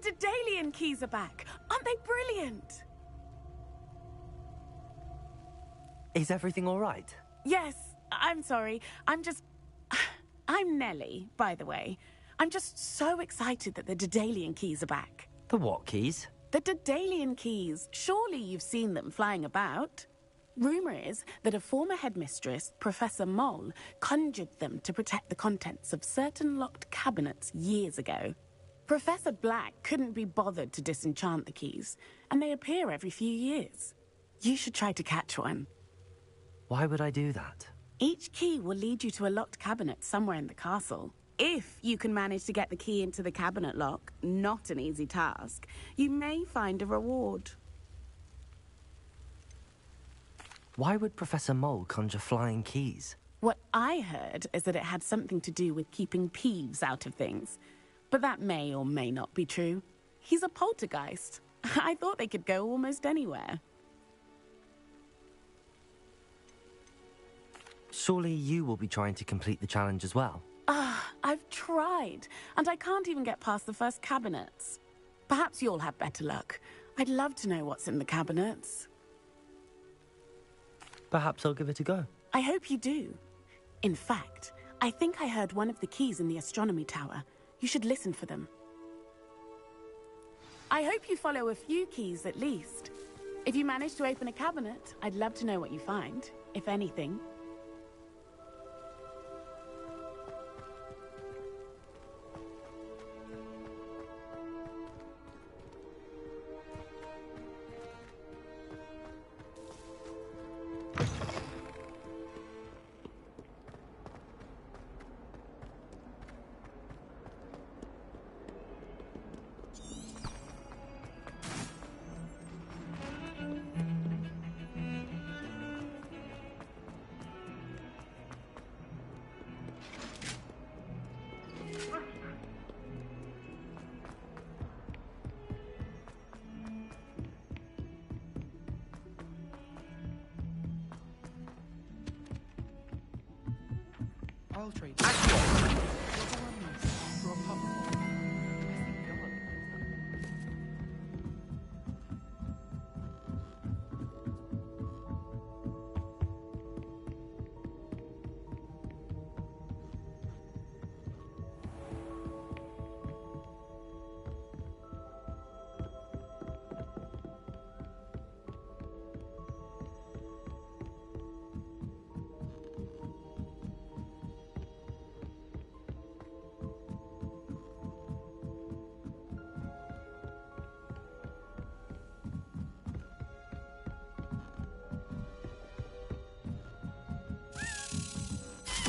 [SPEAKER 5] Daedalian keys are back! Aren't they brilliant?
[SPEAKER 1] Is everything all right?
[SPEAKER 5] Yes, I'm sorry. I'm Nellie, by the way. I'm just so excited that the Daedalian keys are back.
[SPEAKER 1] The what keys?
[SPEAKER 5] The Daedalian keys. Surely you've seen them flying about. Rumour is that a former headmistress, Professor Moll, conjured them to protect the contents of certain locked cabinets years ago. Professor Black couldn't be bothered to disenchant the keys, and they appear every few years. You should try to catch one.
[SPEAKER 1] Why would I do that?
[SPEAKER 5] Each key will lead you to a locked cabinet somewhere in the castle. If you can manage to get the key into the cabinet lock, not an easy task, you may find a reward.
[SPEAKER 1] Why would Professor Mole conjure flying keys?
[SPEAKER 5] What I heard is that it had something to do with keeping Peeves out of things. But that may or may not be true. He's a poltergeist. I thought they could go almost anywhere.
[SPEAKER 1] Surely you will be trying to complete the challenge as well.
[SPEAKER 5] I've tried, and I can't even get past the first cabinets. Perhaps you'll have better luck. I'd love to know what's in the cabinets.
[SPEAKER 1] Perhaps I'll give it a go.
[SPEAKER 5] I hope you do. In fact, I think I heard one of the keys in the astronomy tower. You should listen for them. I hope you follow a few keys at least. If you manage to open a cabinet, I'd love to know what you find, if anything.
[SPEAKER 13] I'll trade.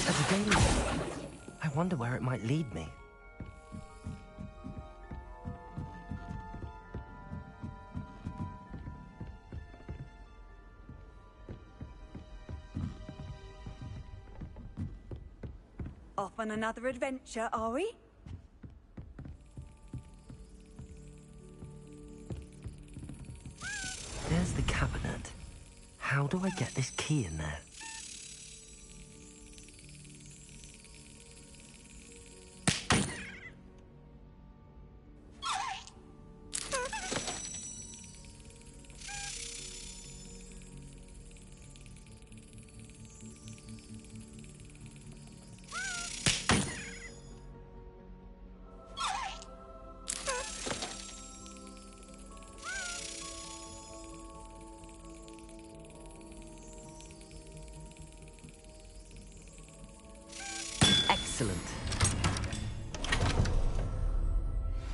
[SPEAKER 1] A daily. I wonder where it might lead me.
[SPEAKER 6] Off on another adventure, are we?
[SPEAKER 1] There's the cabinet. How do I get this key in there? Excellent.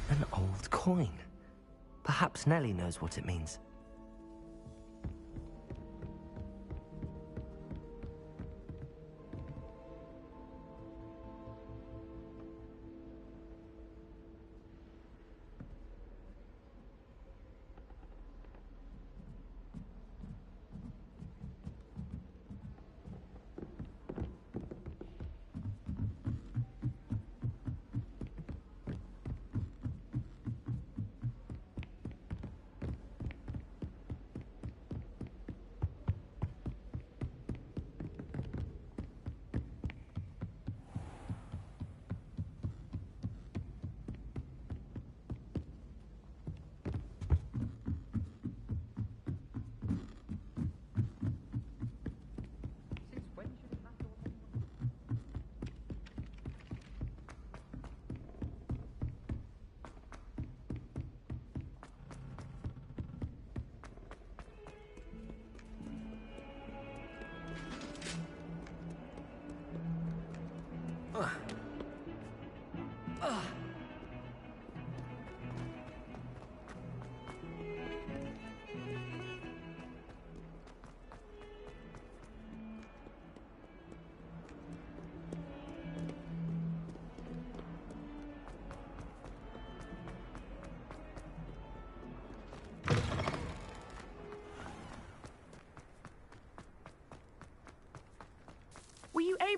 [SPEAKER 1] An old coin. Perhaps Nellie knows what it means.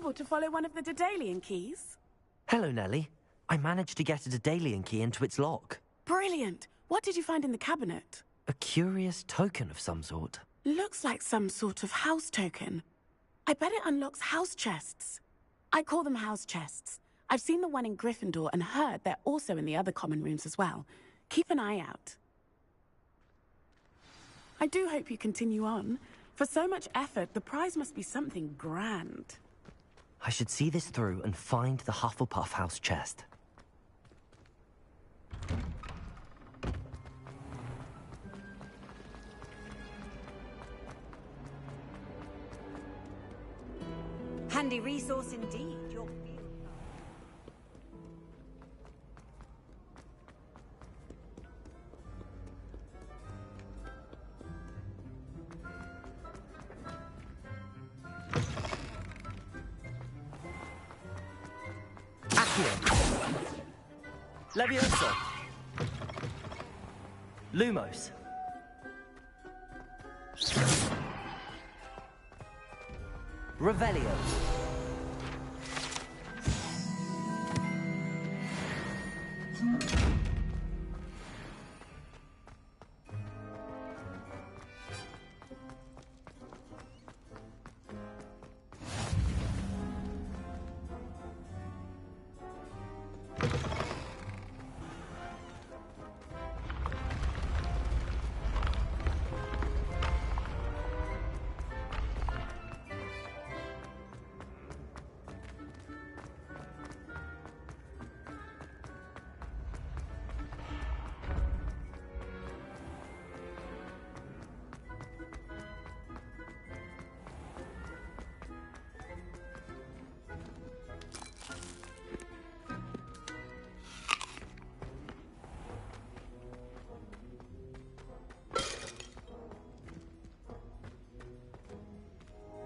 [SPEAKER 5] able to follow one of the Daedalian keys?
[SPEAKER 1] Hello, Nellie. I managed to get a Daedalian key into its lock.
[SPEAKER 5] Brilliant. What did you find in the cabinet?
[SPEAKER 1] A curious token of some sort.
[SPEAKER 5] Looks like some sort of house token. I bet it unlocks house chests. I call them house chests. I've seen the one in Gryffindor and heard they're also in the other common rooms as well. Keep an eye out. I do hope you continue on. For so much effort, the prize must be something grand.
[SPEAKER 1] I should see this through and find the Hufflepuff house chest.
[SPEAKER 6] Handy resource indeed. Your
[SPEAKER 14] Leviosa. Lumos. Revelio.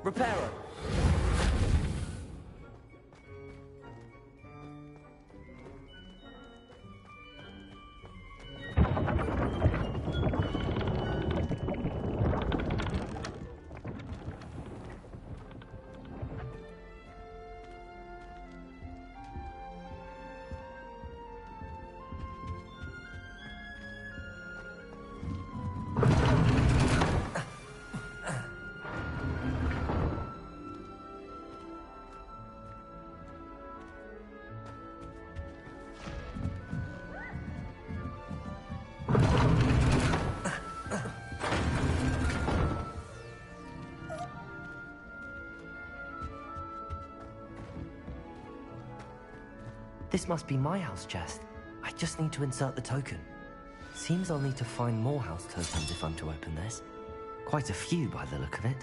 [SPEAKER 14] Reparo.
[SPEAKER 1] This must be my house chest. I just need to insert the token. Seems I'll need to find more house tokens if I'm to open this. Quite a few by the look of it.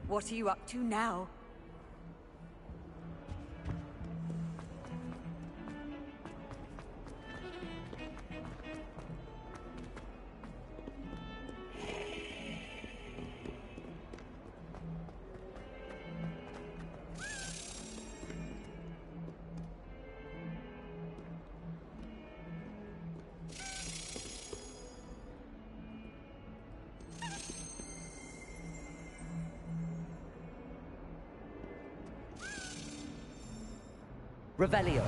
[SPEAKER 6] What are you up to now?
[SPEAKER 14] Revelio.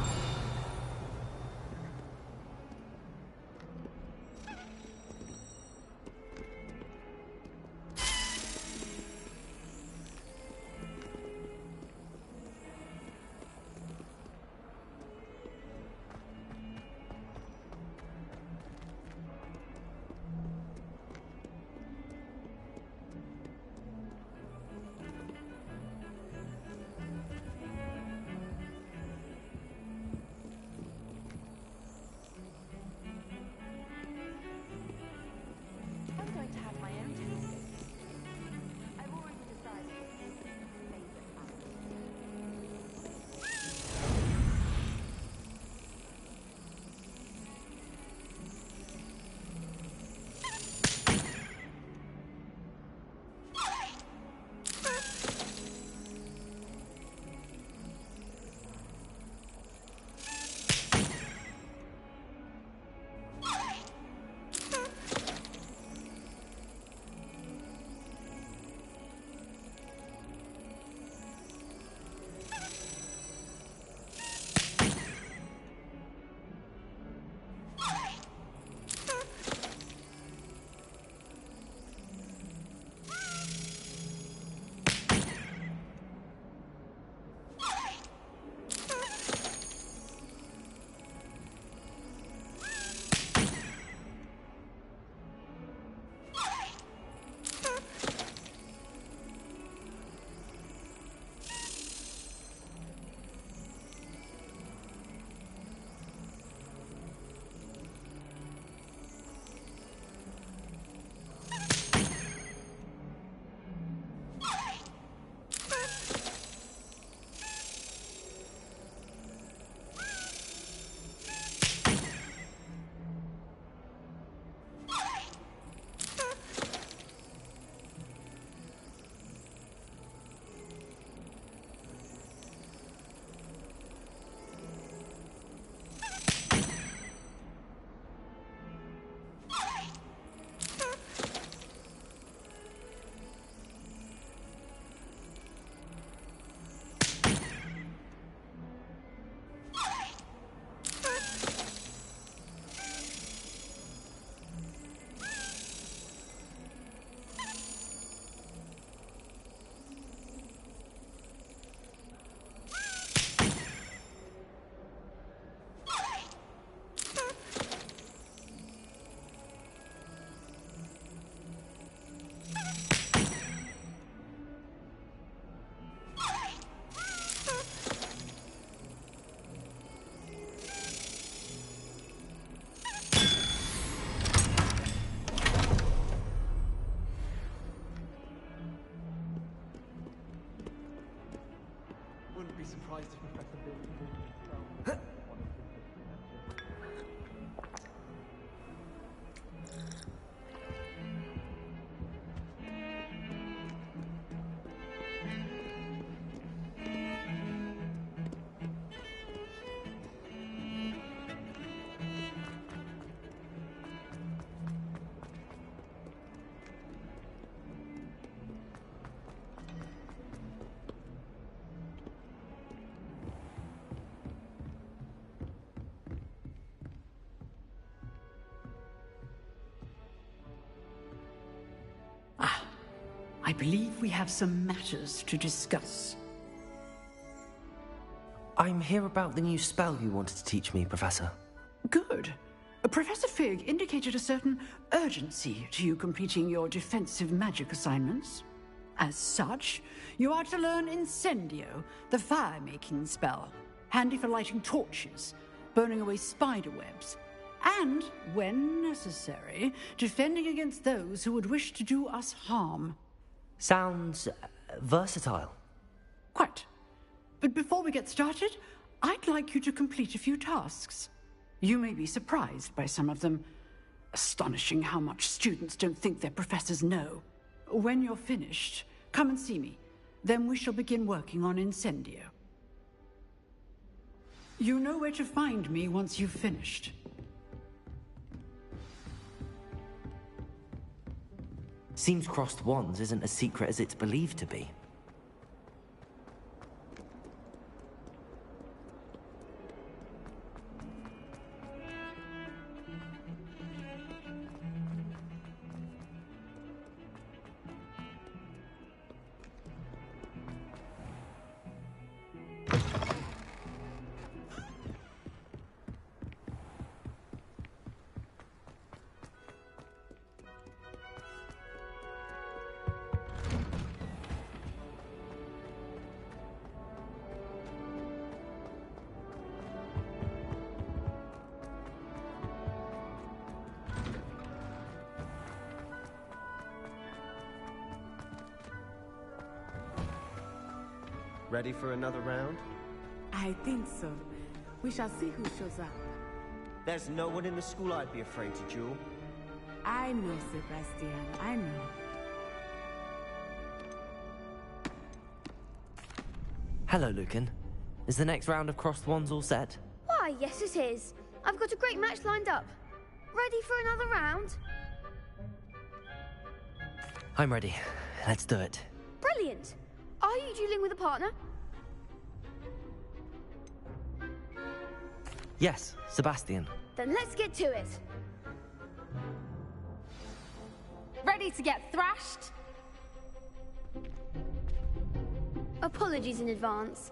[SPEAKER 15] I believe we have some matters to discuss.
[SPEAKER 1] I'm here about the new spell you wanted to teach me, Professor.
[SPEAKER 15] Good. Professor Fig indicated a certain urgency to you completing your defensive magic assignments. As such, you are to learn Incendio, the fire-making spell, handy for lighting torches, burning away spider webs, and, when necessary, defending against those who would wish to do us harm.
[SPEAKER 1] Sounds versatile.
[SPEAKER 15] Quite. But before we get started, I'd like you to complete a few tasks. You may be surprised by some of them. Astonishing how much students don't think their professors know. When you're finished, come and see me. Then we shall begin working on Incendio. You know where to find me once you've finished.
[SPEAKER 1] Seems crossed wands isn't as secret as it's believed to be.
[SPEAKER 16] Ready for another round?
[SPEAKER 5] I think so. We shall see who shows up.
[SPEAKER 16] There's no one in the school I'd be afraid to duel.
[SPEAKER 5] I know, Sebastian. I know.
[SPEAKER 1] Hello, Lucan. Is the next round of crossed wands all set?
[SPEAKER 17] Why, yes it is. I've got a great match lined up. Ready for another round?
[SPEAKER 1] I'm ready. Let's do it.
[SPEAKER 17] Brilliant. Are you dueling with a partner?
[SPEAKER 1] Yes, Sebastian.
[SPEAKER 17] Then let's get to it.
[SPEAKER 18] Ready to get thrashed?
[SPEAKER 17] Apologies in advance.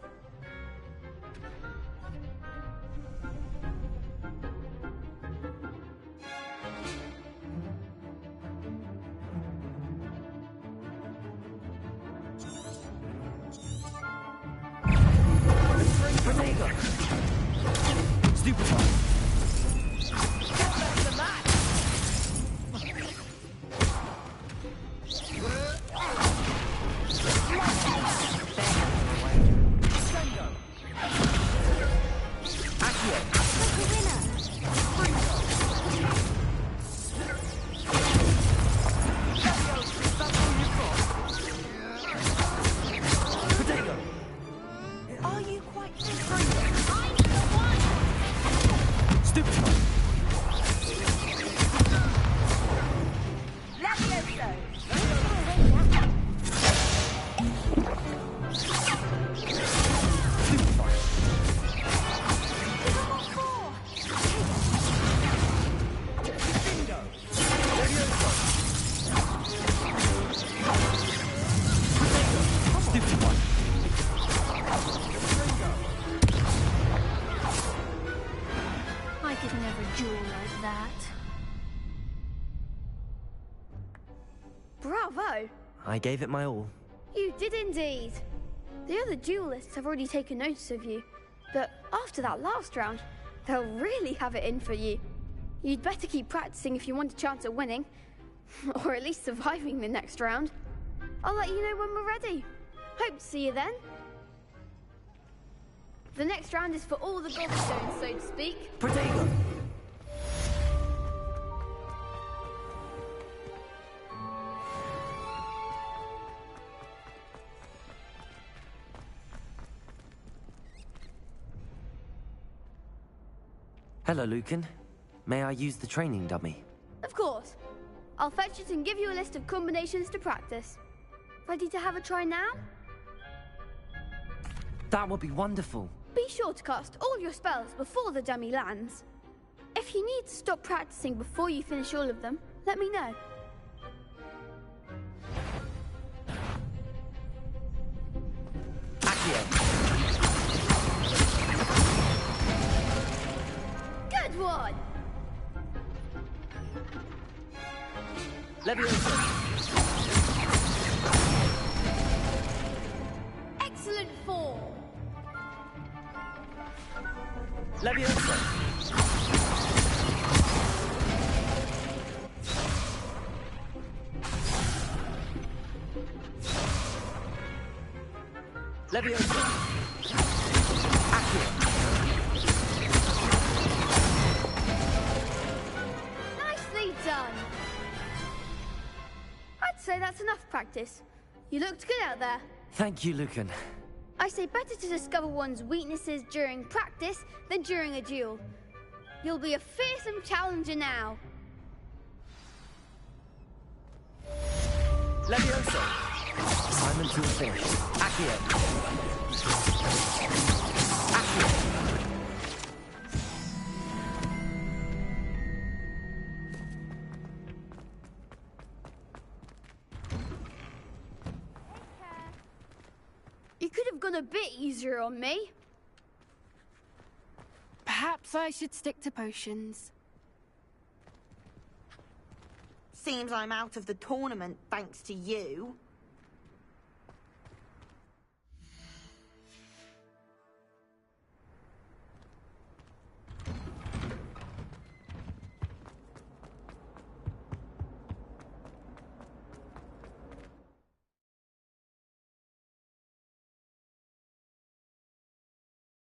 [SPEAKER 17] Bravo!
[SPEAKER 1] I gave it my all.
[SPEAKER 17] You did indeed. The other duelists have already taken notice of you, but after that last round, they'll really have it in for you. You'd better keep practicing if you want a chance at winning, or at least surviving the next round. I'll let you know when we're ready. Hope to see you then. The next round is for all the gobstones, so to speak.
[SPEAKER 1] Protego! Hello, Lucan. May I use the training dummy?
[SPEAKER 17] Of course. I'll fetch it and give you a list of combinations to practice. Ready to have a try now?
[SPEAKER 1] That would be wonderful.
[SPEAKER 17] Be sure to cast all your spells before the dummy lands. If you need to stop practicing before you finish all of them, let me know. one!
[SPEAKER 14] Leviosa.
[SPEAKER 18] Excellent form.
[SPEAKER 14] Leviosa. Leviosa. Accurate.
[SPEAKER 17] Nicely done! I'd say that's enough practice. You looked good out there.
[SPEAKER 1] Thank you, Lucan.
[SPEAKER 17] I say better to discover one's weaknesses during practice than during a duel. You'll be a fearsome challenger now.
[SPEAKER 14] Leviosa.
[SPEAKER 1] Assignment to a finish.
[SPEAKER 14] Accio.
[SPEAKER 17] You could have gone a bit easier on me.
[SPEAKER 18] Perhaps I should stick to potions.
[SPEAKER 19] Seems I'm out of the tournament thanks to you.